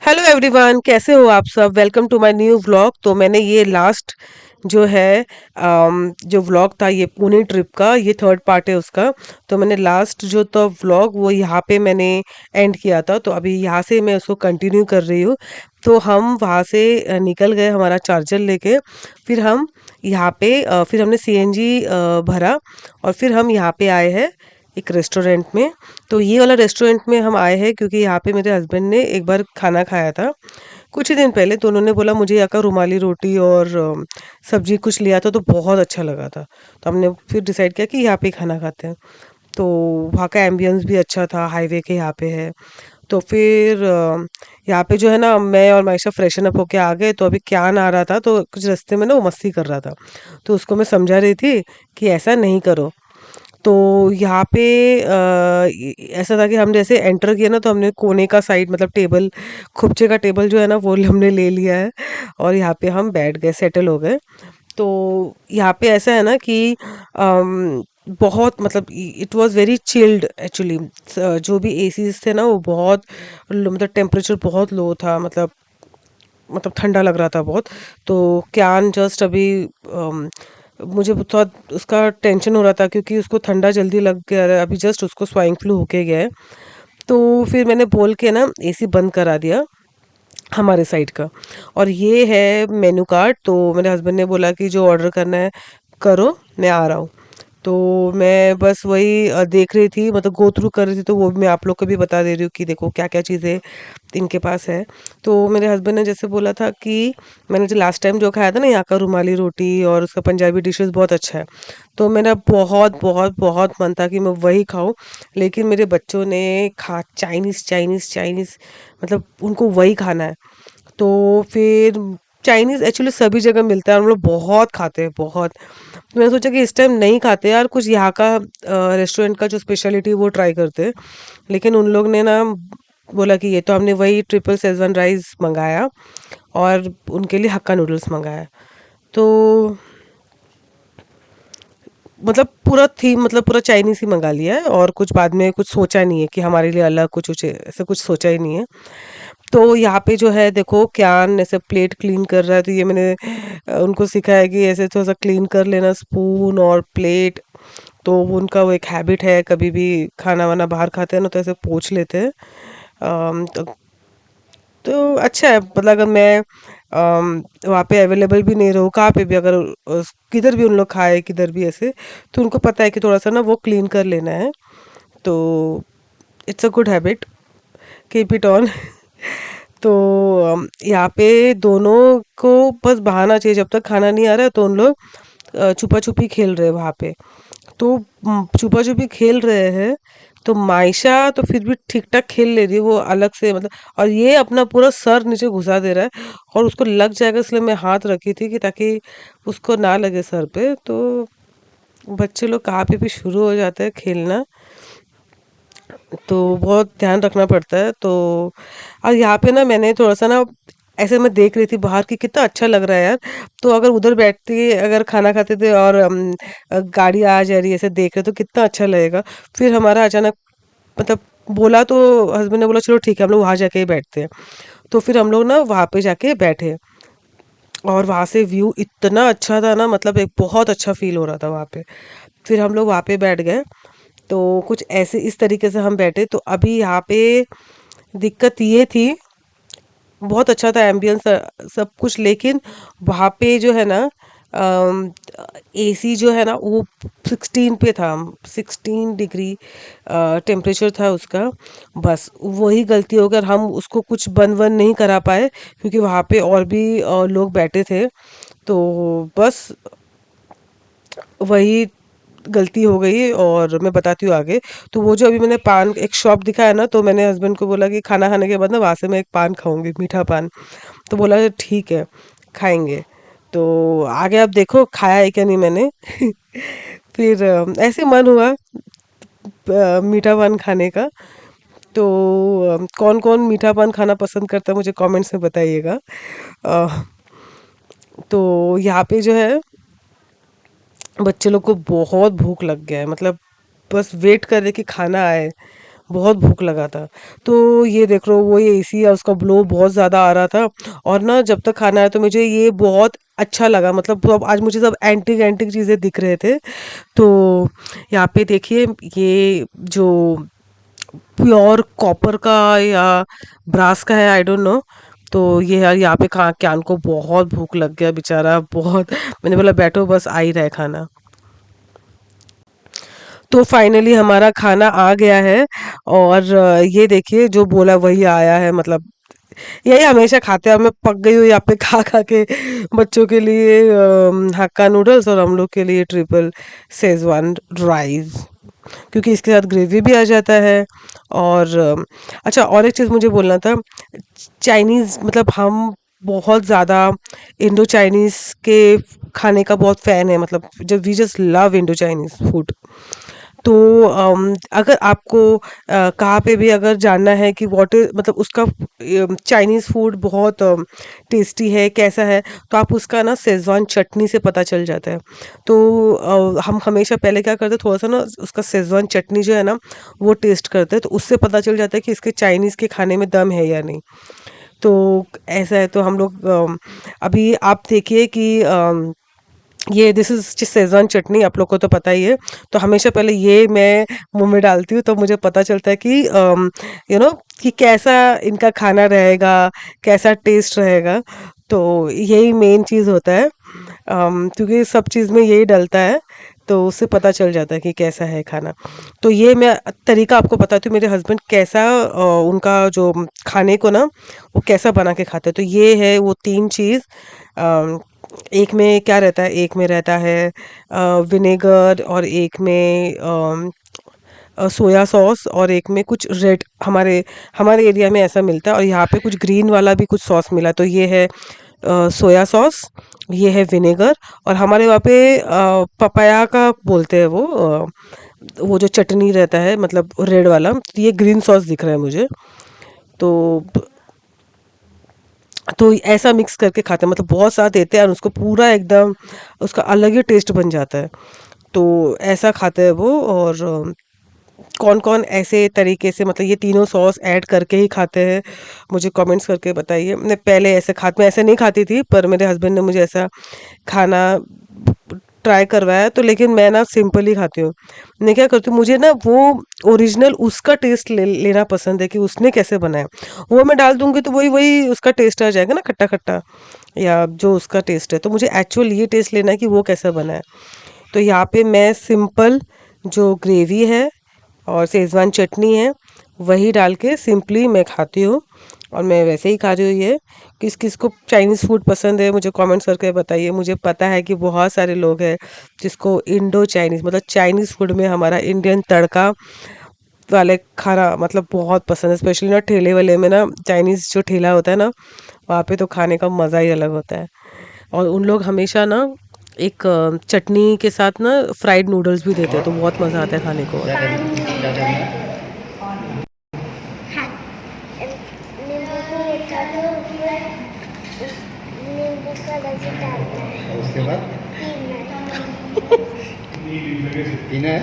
Hello everyone, कैसे हो आप सब। Welcome to my new vlog. तो मैंने ये लास्ट जो है जो व्लॉग था ये पुणे ट्रिप का, ये थर्ड पार्ट है उसका। तो मैंने लास्ट जो था व्लॉग वो यहाँ पे मैंने एंड किया था, तो अभी यहाँ से मैं उसको कंटिन्यू कर रही हूँ। तो हम वहाँ से निकल गए हमारा चार्जर लेके। फिर हम यहाँ पे फिर हमने सीएनजी भरा और फिर हम यहाँ पे आए हैं एक रेस्टोरेंट में। तो ये वाला रेस्टोरेंट में हम आए हैं क्योंकि यहाँ पे मेरे हस्बैंड ने एक बार खाना खाया था कुछ ही दिन पहले। तो उन्होंने बोला मुझे यहाँ का रुमाली रोटी और सब्जी कुछ लिया था तो बहुत अच्छा लगा था। तो हमने फिर डिसाइड किया कि यहाँ पे ही खाना खाते हैं। तो वहाँ का एम्बियंस भी अच्छा था, हाईवे के यहाँ पे है। तो फिर यहाँ पे जो है ना, मैं और मायशा फ्रेशन अप होके आ गए। तो अभी क्या आ रहा था तो कुछ रास्ते में ना वो मस्ती कर रहा था, तो उसको मैं समझा रही थी कि ऐसा नहीं करो। तो यहाँ पे ऐसा था कि हम जैसे एंटर किया ना, तो हमने कोने का साइड मतलब टेबल, खुपचे का टेबल जो है ना वो हमने ले लिया है। और यहाँ पे हम बैठ गए, सेटल हो गए। तो यहाँ पे ऐसा है ना कि बहुत मतलब it was very chilled actually. जो भी एसीज थे ना वो बहुत मतलब टेम्परेचर बहुत लो था, मतलब ठंडा लग रहा था बहुत। तो क्यान जस्ट अभी मुझे थोड़ा उसका टेंशन हो रहा था क्योंकि उसको ठंडा जल्दी लग गया है, अभी जस्ट उसको स्वाइन फ्लू होके गया है। तो फिर मैंने बोल के ना एसी बंद करा दिया हमारे साइड का। और ये है मेनू कार्ड। तो मेरे हस्बैंड ने बोला कि जो ऑर्डर करना है करो, मैं आ रहा हूँ। तो मैं बस वही देख रही थी, मतलब गो थ्रू कर रही थी। तो वो भी मैं आप लोग को भी बता दे रही हूँ कि देखो क्या क्या चीज़ें इनके पास है। तो मेरे हस्बैंड ने जैसे बोला था कि मैंने जो लास्ट टाइम जो खाया था ना यहाँ का रुमाली रोटी और उसका पंजाबी डिशेस बहुत अच्छा है। तो मेरा बहुत बहुत बहुत मन था कि मैं वही खाऊं। लेकिन मेरे बच्चों ने खा चाइनीज़ चाइनीज़ चाइनीज़, मतलब उनको वही खाना है। तो फिर चाइनीज़ एक्चुअली सभी जगह मिलता है और हम लोग बहुत खाते हैं बहुत। तो मैंने सोचा कि इस टाइम नहीं खाते यार, कुछ यहाँ का रेस्टोरेंट का जो स्पेशलिटी वो ट्राई करते हैं। लेकिन उन लोग ने ना बोला कि ये तो हमने वही ट्रिपल सेजवान राइस मंगाया और उनके लिए हक्का नूडल्स मंगाया। तो मतलब पूरा थीम, मतलब पूरा चाइनीज ही मंगा लिया है और कुछ बाद में कुछ सोचा नहीं है कि हमारे लिए अलग कुछ कुछ ऐसा कुछ सोचा ही नहीं है। तो यहाँ पे जो है देखो क्यान ऐसे प्लेट क्लीन कर रहा है, तो ये मैंने उनको सिखाया कि ऐसे थोड़ा सा क्लीन कर लेना स्पून और प्लेट। तो वो उनका वो एक हैबिट है, कभी भी खाना वाना बाहर खाते हैं ना तो ऐसे पोंछ लेते हैं। तो अच्छा है, मतलब अगर मैं वहाँ पे अवेलेबल भी नहीं रहूँ कहाँ पे भी, अगर किधर भी उन लोग खाए किधर भी ऐसे, तो उनको पता है कि थोड़ा सा ना वो क्लीन कर लेना है। तो it's a good habit, keep it on. तो यहाँ पे दोनों को बस बहाना चाहिए, जब तक खाना नहीं आ रहा है तो उन लोग छुपा छुपी खेल रहे हैं वहाँ पे। तो छुपा छुपी खेल रहे हैं। तो मायशा तो फिर भी ठीक ठाक खेल ले रही है, वो अलग से मतलब। और ये अपना पूरा सर नीचे घुसा दे रहा है और उसको लग जाएगा, इसलिए मैं हाथ रखी थी कि ताकि उसको ना लगे सर पे। तो बच्चे लोग कहाँ पे भी शुरू हो जाते हैं खेलना, तो बहुत ध्यान रखना पड़ता है। तो और यहाँ पे ना मैंने थोड़ा सा ना ऐसे मैं देख रही थी बाहर की कितना अच्छा लग रहा है यार। तो अगर उधर बैठते अगर खाना खाते थे और गाड़ी आ जा रही है ऐसे देख रहे तो कितना अच्छा लगेगा। फिर हमारा अचानक मतलब बोला तो हस्बैंड ने बोला चलो ठीक है हम लोग वहाँ जाके ही बैठते हैं। तो फिर हम लोग ना वहाँ पे जाके बैठे और वहाँ से व्यू इतना अच्छा था ना, मतलब एक बहुत अच्छा फील हो रहा था वहाँ पे। फिर हम लोग वहाँ पे बैठ गए। तो कुछ ऐसे इस तरीके से हम बैठे। तो अभी यहाँ पे दिक्कत ये थी, बहुत अच्छा था एम्बियंस सब कुछ, लेकिन वहाँ पे जो है ना एसी जो है ना वो 16 पे था, 16 डिग्री टेम्परेचर था उसका। बस वही गलती हो गई, हम उसको कुछ बंद वंद नहीं करा पाए क्योंकि वहाँ पे और भी लोग बैठे थे। तो बस वही गलती हो गई और मैं बताती हूँ आगे। तो वो जो अभी मैंने पान एक शॉप दिखाया ना, तो मैंने हस्बैंड को बोला कि खाना खाने के बाद ना वहाँ से मैं एक पान खाऊंगी, मीठा पान। तो बोला ठीक है खाएंगे। तो आगे आप देखो खाया है क्या नहीं मैंने। फिर ऐसे मन हुआ मीठा पान खाने का। तो कौन कौन मीठा पान खाना पसंद करता है मुझे कमेंट्स में बताइएगा। अ, तो यहाँ पे जो है बच्चे लोग को बहुत भूख लग गया है, मतलब बस वेट कर रहे कि खाना आए। बहुत भूख लगा था। तो ये देख लो, वो ये एसी है उसका ब्लो बहुत ज़्यादा आ रहा था। और ना जब तक खाना आया तो मुझे ये बहुत अच्छा लगा, मतलब तो अब आज मुझे सब एंटीक एंटीक चीज़ें दिख रहे थे। तो यहाँ पे देखिए, ये जो प्योर कॉपर का या ब्रास का है, आई डोंट नो। तो ये यार यहाँ पे खा क्यान को बहुत भूख लग गया बेचारा, बहुत। मैंने बोला बैठो, बस आ ही रहा है खाना। तो फाइनली हमारा खाना आ गया है। और ये देखिए जो बोला वही आया है, मतलब यही हमेशा खाते हैं। मैं पक गई हूँ यहाँ पे खा खा के। बच्चों के लिए हक्का नूडल्स और हम लोग के लिए ट्रिपल शेजवान राइस, क्योंकि इसके साथ ग्रेवी भी आ जाता है। और अच्छा, और एक चीज़ मुझे बोलना था। चाइनीज़, मतलब हम बहुत ज़्यादा इंडो चाइनीज़ के खाने का बहुत फ़ैन है, मतलब जब we just love Indo Chinese food. तो अगर आपको कहाँ पे भी अगर जानना है कि व्हाट इज, मतलब उसका चाइनीज़ फूड बहुत टेस्टी है कैसा है, तो आप उसका ना शेज़वान चटनी से पता चल जाता है। तो हम हमेशा पहले क्या करते हैं, थोड़ा सा ना उसका शेज़वान चटनी जो है ना वो टेस्ट करते हैं, तो उससे पता चल जाता है कि इसके चाइनीज़ के खाने में दम है या नहीं। तो ऐसा है। तो हम लोग अभी आप देखिए कि ये दिस इज शेजवान चटनी, आप लोग को तो पता ही है। तो हमेशा पहले ये मैं मुंह में डालती हूँ, तो मुझे पता चलता है कि कि कैसा इनका खाना रहेगा, कैसा टेस्ट रहेगा। तो यही मेन चीज़ होता है। क्योंकि सब चीज़ में यही डलता है, तो उससे पता चल जाता है कि कैसा है खाना। तो ये मैं तरीका आपको बताती हूँ, मेरे हस्बैंड कैसा उनका जो खाने को ना वो कैसा बना के खाते हैं। तो ये है वो तीन चीज़। एक में क्या रहता है, एक में रहता है विनेगर, और एक में सोया सॉस, और एक में कुछ रेड, हमारे हमारे एरिया में ऐसा मिलता है। और यहाँ पे कुछ ग्रीन वाला भी कुछ सॉस मिला, तो ये है सोया सॉस, ये है विनेगर। और हमारे वहाँ पे पपाया का बोलते हैं वो जो चटनी रहता है, मतलब रेड वाला। तो ये ग्रीन सॉस दिख रहा है मुझे। तो ऐसा मिक्स करके खाते हैं, मतलब बहुत साथ देते हैं और उसको पूरा एकदम उसका अलग ही टेस्ट बन जाता है। तो ऐसा खाते हैं वो। और कौन कौन ऐसे तरीके से, मतलब ये तीनों सॉस ऐड करके ही खाते हैं, मुझे कमेंट्स करके बताइए। मैं पहले ऐसे मैं ऐसे नहीं खाती थी, पर मेरे हस्बैंड ने मुझे ऐसा खाना ट्राई करवाया, तो लेकिन मैं ना सिंपल ही खाती हूँ। मैं क्या करती हूँ, मुझे ना वो ओरिजिनल उसका टेस्ट लेना पसंद है कि उसने कैसे बनाया। वो मैं डाल दूंगी तो वही वही उसका टेस्ट आ जाएगा ना, खट्टा खट्टा, या जो उसका टेस्ट है। तो मुझे एक्चुअल ये टेस्ट लेना है कि वो कैसा बना है। तो यहाँ पे मैं सिंपल जो ग्रेवी है और शेज़वान चटनी है वही डाल के सिंपली मैं खाती हूँ। और मैं वैसे ही खा रही हूँ ये। किस किस को चाइनीज़ फूड पसंद है मुझे कमेंट्स करके बताइए। मुझे पता है कि बहुत सारे लोग हैं जिसको इंडो चाइनीज़, मतलब चाइनीज़ फूड में हमारा इंडियन तड़का वाले खाना मतलब बहुत पसंद है। स्पेशली ना ठेले वाले में ना, चाइनीज़ जो ठेला होता है ना, वहाँ पे तो खाने का मज़ा ही अलग होता है। और उन लोग हमेशा ना एक चटनी के साथ ना फ्राइड नूडल्स भी देते हैं, तो बहुत मज़ा आता है खाने को। और हाँ, नींबू को उतारो, उसमें नींबू का रस डालना है, उसके बाद पीना है। पीना है।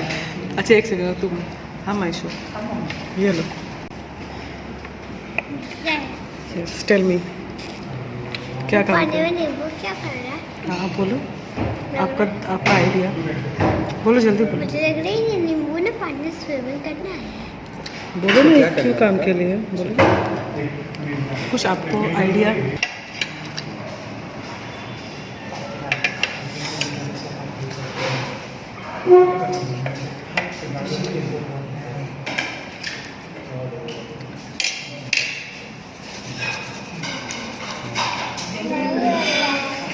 अच्छा, एक सेकंड तुम। हाँ माइशो, ये लो। यस, टेल मी, क्या काम पानी कर। में नींबू क्या कर रहा है? हाँ बोलो, आपका आपका आइडिया बोलो, जल्दी बोलो। मुझे लग रही है नींबू ने पानी में स्विमिंग करना है। बोलो ना, ये क्यों काम के लिए बोलो, कुछ आपको आइडिया।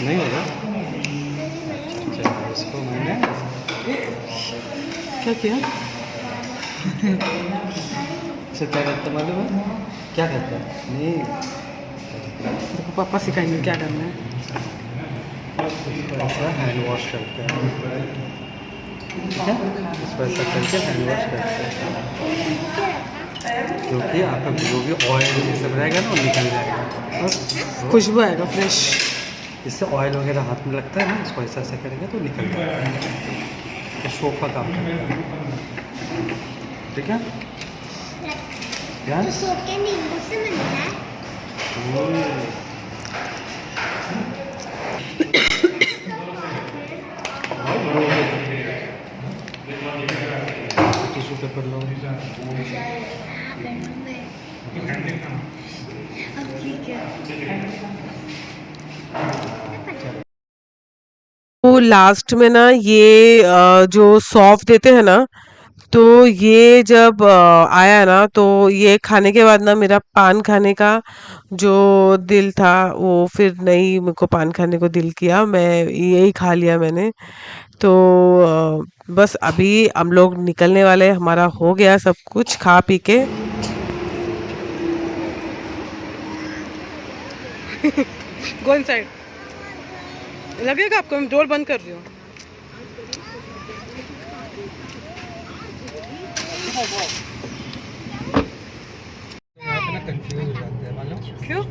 नहीं होगा। चलो इसको मैंने क्या किया? अच्छा क्या करता मालूम है, क्या करता है नहीं, देखो पापा सिखाएंगे क्या करना है। इसको ऐसा हैंड वॉश करते हैं, ठीक है। इसको ऐसा करके हैंड वॉश करते हैं, क्योंकि आपका जो भी ऑयल ये सब रहेगा ना वो निकल जाएगा। और खुशबू आएगा फ्रेश। इससे ऑयल वगैरह हाथ में लगता है ना, इसको ऐसा ऐसा करेंगे तो निकल जाएगा, तो शो का काम करता है, ठीक है। क्या? तो सोप के नींबू से बनता है। टिश्यू पेपर लो। अब ठीक है। तो लास्ट में ना ये जो सौंफ देते हैं ना, तो ये जब आया ना, तो ये खाने के बाद ना मेरा पान खाने का जो दिल था वो फिर नहीं, मेरे को पान खाने को दिल किया, मैं यही खा लिया मैंने। तो बस अभी हम लोग निकलने वाले हैं, हमारा हो गया सब कुछ खा पी के। Go inside. लगेगा आपको, मैं डोर बंद कर रही हूँ। यहाँ पे ना कंफ्यूज हो जाते हैं, मालूम? क्यों?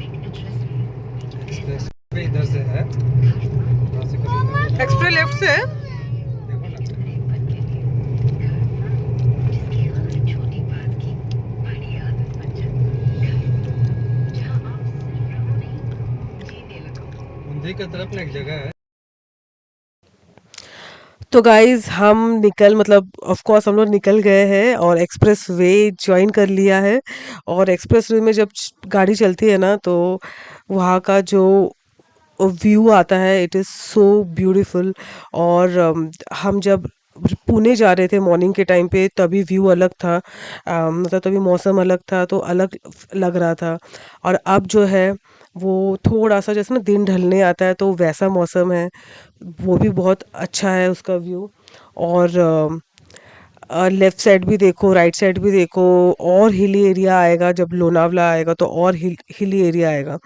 एक्सप्रेस वे इधर से है, वहाँ से कभी इधर एक्सप्रेस लेफ्ट से है। देखो ना। मुंदी की तरफ ना एक जगह है। तो गाइज हम निकल मतलब ऑफ कोर्स हम लोग निकल गए हैं और एक्सप्रेस वे ज्वाइन कर लिया है। और एक्सप्रेस वे में जब गाड़ी चलती है ना, तो वहाँ का जो व्यू आता है, इट इज़ सो ब्यूटीफुल। और हम जब पुणे जा रहे थे मॉर्निंग के टाइम पे, तभी व्यू अलग था, मतलब तभी मौसम अलग था, तो अलग लग रहा था। और अब जो है वो थोड़ा सा जैसे ना दिन ढलने आता है, तो वैसा मौसम है, वो भी बहुत अच्छा है उसका व्यू। और लेफ्ट साइड भी देखो, राइट साइड भी देखो, और हिली एरिया आएगा, जब लोनावला आएगा तो और हिली एरिया आएगा।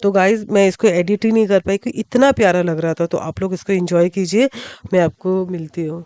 तो गाइज मैं इसको एडिट ही नहीं कर पाई क्योंकि इतना प्यारा लग रहा था। तो आप लोग इसको एंजॉय कीजिए, मैं आपको मिलती हूँ।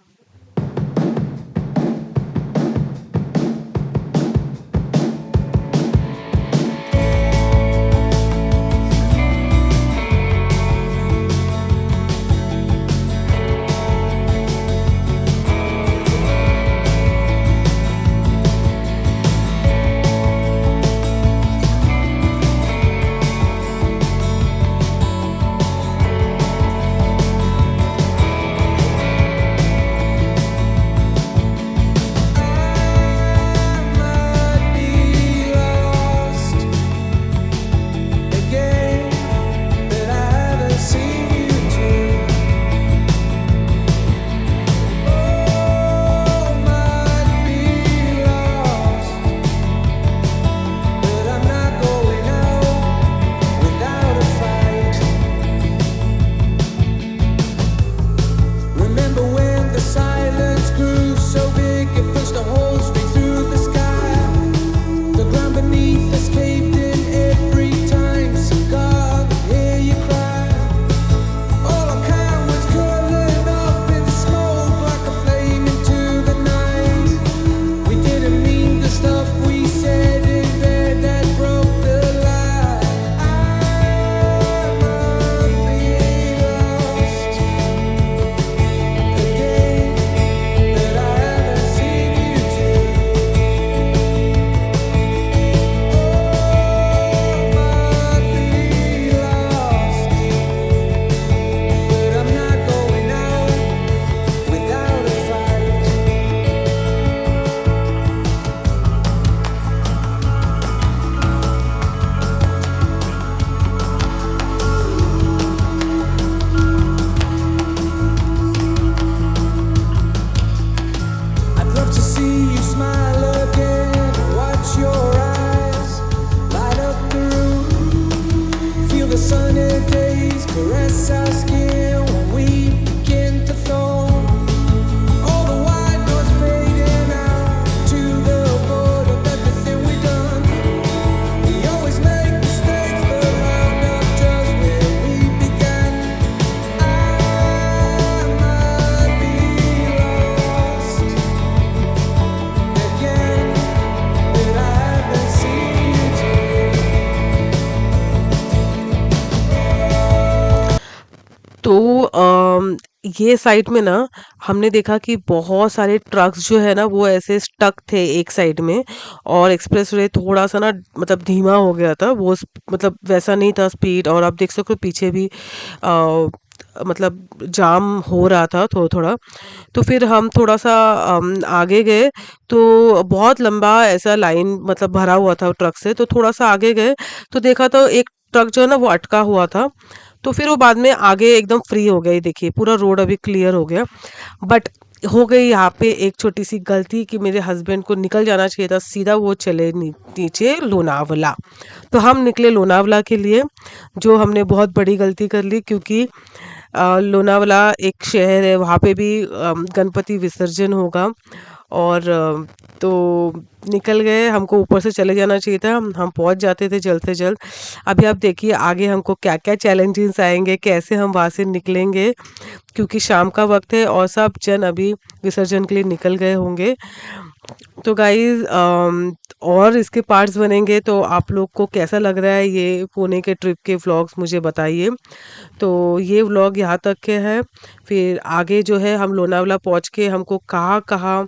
तो ये साइड में ना हमने देखा कि बहुत सारे ट्रक्स जो है ना वो ऐसे स्टक थे एक साइड में, और एक्सप्रेसवे थोड़ा सा ना मतलब धीमा हो गया था वो मतलब वैसा नहीं था स्पीड, और आप देख सकते हो पीछे भी आ, मतलब जाम हो रहा था थोड़ा थोड़ा। तो फिर हम थोड़ा सा आगे गए, तो बहुत लंबा ऐसा लाइन मतलब भरा हुआ था ट्रक से, तो थोड़ा सा आगे गए तो देखा तो एक ट्रक जो है ना वो अटका हुआ था। तो फिर वो बाद में आगे एकदम फ्री हो गया, ये देखिए पूरा रोड अभी क्लियर हो गया। बट हो गई यहाँ पे एक छोटी सी गलती कि मेरे हस्बैंड को निकल जाना चाहिए था सीधा, वो चले नीचे लोनावला। तो हम निकले लोनावला के लिए, जो हमने बहुत बड़ी गलती कर ली, क्योंकि लोनावला एक शहर है, वहाँ पे भी गणपति विसर्जन होगा। और तो निकल गए, हमको ऊपर से चले जाना चाहिए था, हम पहुंच जाते थे जल्द से जल्द। अभी आप देखिए आगे हमको क्या क्या चैलेंजेस आएंगे, कैसे हम वहाँ से निकलेंगे, क्योंकि शाम का वक्त है और सब जन अभी विसर्जन के लिए निकल गए होंगे। तो गाइज और इसके पार्ट्स बनेंगे, तो आप लोग को कैसा लग रहा है ये पुणे के ट्रिप के व्लॉग्स मुझे बताइए। तो ये व्लॉग यहाँ तक के है। फिर आगे जो है हम लोनावला पहुँच के हमको कहाँ कहाँ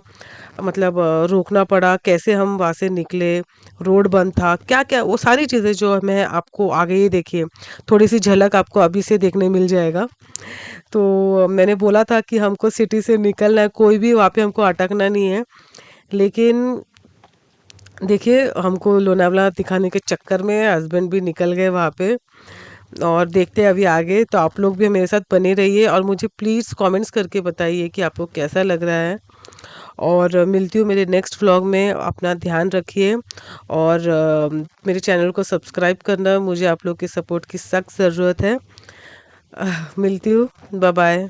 मतलब रोकना पड़ा, कैसे हम वहाँ से निकले, रोड बंद था क्या क्या, वो सारी चीज़ें जो मैं आपको आगे ही देखिए थोड़ी सी झलक आपको अभी से देखने मिल जाएगा। तो मैंने बोला था कि हमको सिटी से निकलना है, कोई भी वहाँ पे हमको अटकना नहीं है। लेकिन देखिए हमको लोनावला दिखाने के चक्कर में हस्बैंड भी निकल गए वहाँ पे। और देखते हैं अभी आगे, तो आप लोग भी मेरे साथ बने रहिए और मुझे प्लीज़ कमेंट्स करके बताइए कि आपको कैसा लग रहा है। और मिलती हूँ मेरे नेक्स्ट व्लॉग में, अपना ध्यान रखिए। और मेरे चैनल को सब्सक्राइब करना, मुझे आप लोग की सपोर्ट की सख्त ज़रूरत है। मिलती हूँ, बाय बाय।